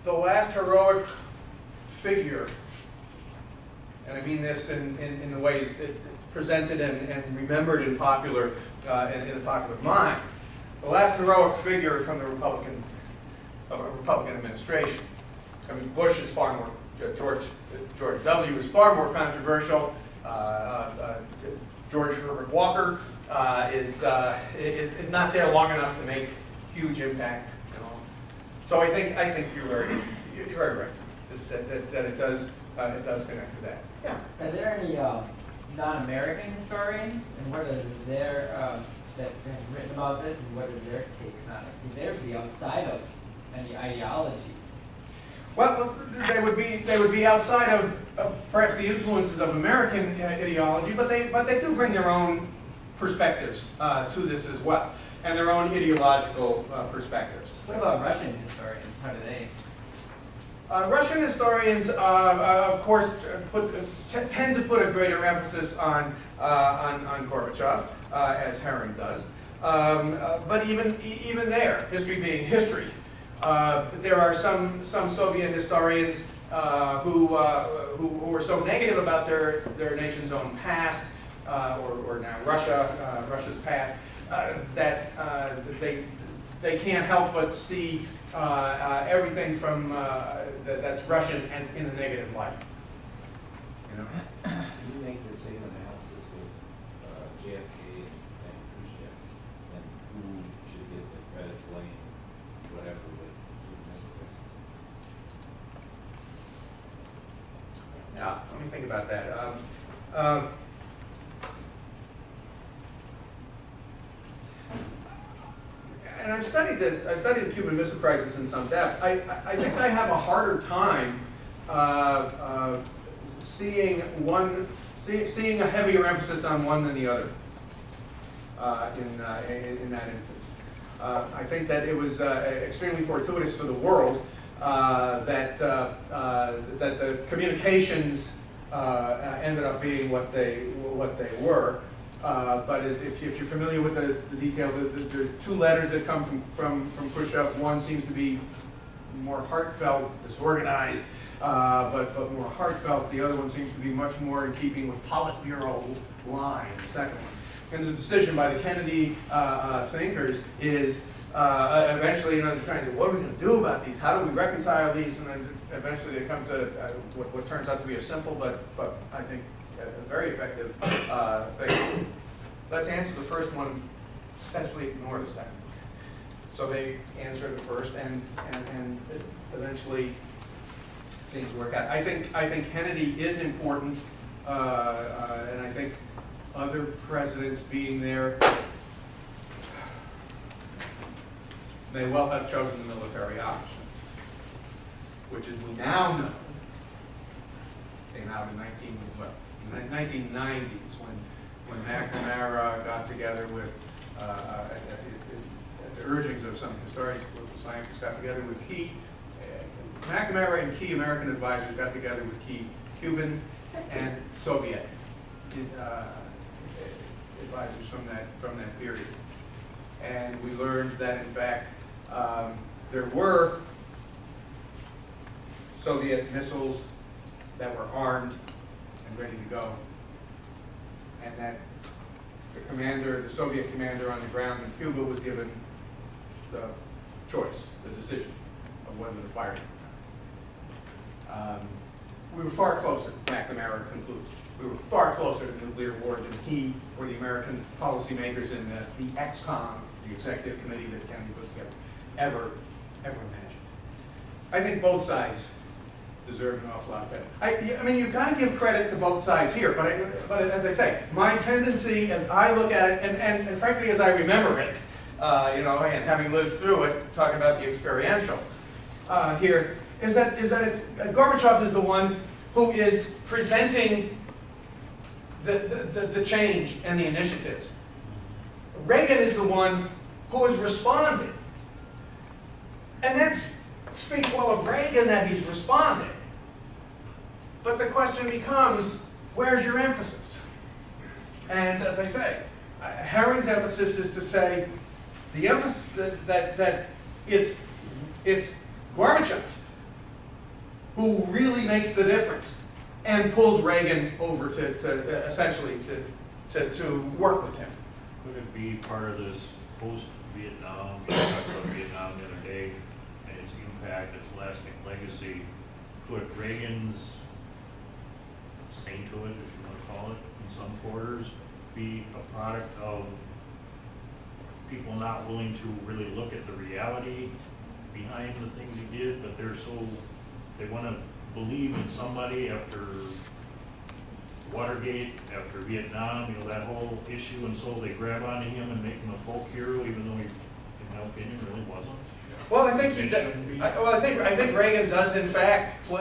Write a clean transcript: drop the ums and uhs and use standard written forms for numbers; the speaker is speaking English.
The last heroic figure, and I mean this in the ways it presented and remembered in popular in the popular mind, the last heroic figure from the Republican administration. I mean, Bush is far more, George W. is far more controversial. George Herbert Walker is not there long enough to make huge impact. You know. So I think you're very right that it does connect to that. Yeah. Are there any non-American historians, and what are their that have written about this, and what are their takes on it? Because they would be outside of any ideology. Well, they would be outside of perhaps the influences of American ideology, but they do bring their own perspectives to this as well, and their own ideological perspectives. What about Russian historians? How do they? Russian historians, of course, tend to put a greater emphasis on Gorbachev, as Herring does. But even there, history being history, there are some Soviet historians who were so negative about their nation's own past, or now Russia's past, that they can't help but see everything from that's Russian as in a negative light. You know. Can you make the same analysis with JFK and Khrushchev, and who should get the credit, blame, whatever, with Cuban Missile? Yeah, let me think about that. And I've studied this. I've studied the Cuban Missile Crisis in some depth. I think I have a harder time seeing a heavier emphasis on one than the other in that instance. I think that it was extremely fortuitous for the world that the communications ended up being what they were. But if you're familiar with the details, there's two letters that come from Khrushchev. One seems to be more heartfelt, disorganized, but more heartfelt. The other one seems to be much more in keeping with Politburo line, the second one. And the decision by the Kennedy thinkers is eventually, they're trying to, what are we going to do about these? How do we reconcile these? And then eventually they come to what turns out to be a simple, but I think a very effective thing. Let's answer the first one, essentially ignore the second. So they answer the first, and eventually things work out. I think Kennedy is important, and I think other presidents being there may well have chosen the military option, which, as we now know, came out in 1990s when McNamara got together with, at the urgings of some historians, political scientists, got together with key, McNamara and key American advisors got together with key Cuban and Soviet advisors from that period. And we learned that, in fact, there were Soviet missiles that were armed and ready to go, and that the Soviet commander on the ground in Cuba was given the choice, the decision of whether to fire. We were far closer, McNamara concludes, we were far closer to nuclear war than he or the American policymakers in the ExComm, the executive committee that Kennedy put together, ever imagined. I think both sides deserve an awful lot better. I mean, you've got to give credit to both sides here, but as I say, my tendency as I look at it, and frankly as I remember it, and having lived through it, talking about the experiential here, is that it's Gorbachev is the one who is presenting the change and the initiatives. Reagan is the one who is responding, and that speaks well of Reagan that he's responding. But the question becomes, where's your emphasis? And as I say, Herring's emphasis is to say the emphasis that It's Gorbachev who really makes the difference and pulls Reagan over to essentially to work with him. Could it be part of this post-Vietnam, we talked about Vietnam the other day, and its impact, its lasting legacy? Could Reagan's sainthood, if you want to call it, in some quarters, be a product of people not willing to really look at the reality behind the things he did, but they want to believe in somebody after Watergate, after Vietnam, that whole issue, and so they grab onto him and make him a folk hero, even though he, in my opinion, really wasn't? Well, I think It shouldn't be. I think Reagan does in fact play